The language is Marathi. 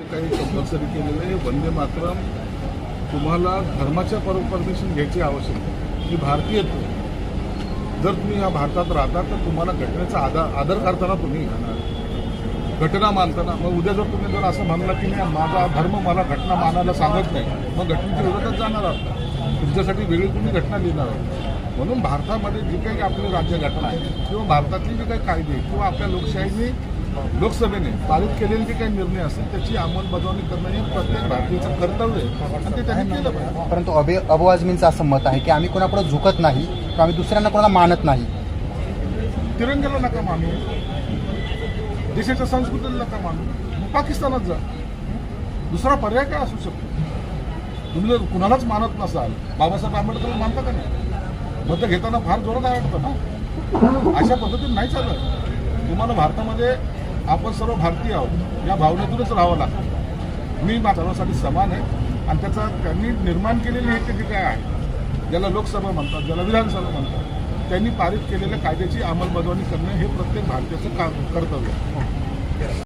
काही कंपल्सरी केलेलं आहे वंदे मातरम तुम्हाला धर्माच्या परमिशन घ्यायची आवश्यकता आहे. ही भारतीयत्व जर तुम्ही या भारतात राहता तर तुम्हाला घटनेचा आदर करताना तुम्ही घटना मानताना मग उद्या जर तुम्ही जर असं म्हणलं की नाही माझा धर्म मला घटना मानायला सांगत नाही मग घटनेच्या विरोधात जाणार आहात तुमच्यासाठी वेगळी तुम्ही घटना लिहिणार आहात. म्हणून भारतामध्ये जी काही आपली राज्यघटना आहे किंवा भारतातली जी काही कायदे किंवा आपल्या लोकशाहीने लोकसभेने पारित केलेले जे काही निर्णय असतील त्याची अंमलबजावणी करणं हे प्रत्येक भारतीयाचं कर्तव्य आहे आणि ते त्यांनी केलं पाहिजे. परंतु अबू आझमींचं असं मत आहे की आम्ही कोणापुढे झुकत नाही किंवा आम्ही दुसऱ्यांना कोणाला मानत नाही. तिरंग्याला नका मानू, देशाच्या संस्कृतीला नका मानू, मग पाकिस्तानात जा. दुसरा पर्याय काय असू शकतो? तुम्ही जर कुणालाच मानत नसाल बाबासाहेब आंबेडकर मानता का नाही? मत घेताना फार जोरात वाटतं ना. अशा पद्धतीने नाही चालत. तुम्हाला भारतामध्ये आपण सर्व भारतीय आहोत या भावनेतूनच राहावं लागतं. मी सर्वांसाठी समान आहे आणि त्याचा त्यांनी निर्माण केलेले हे जे काय आहे ज्याला लोकसभा म्हणतात ज्याला विधानसभा म्हणतात त्यांनी पारित केलेल्या कायद्याची अंमलबजावणी करणे हे प्रत्येक भारतीयाचं कर्तव्य आहे.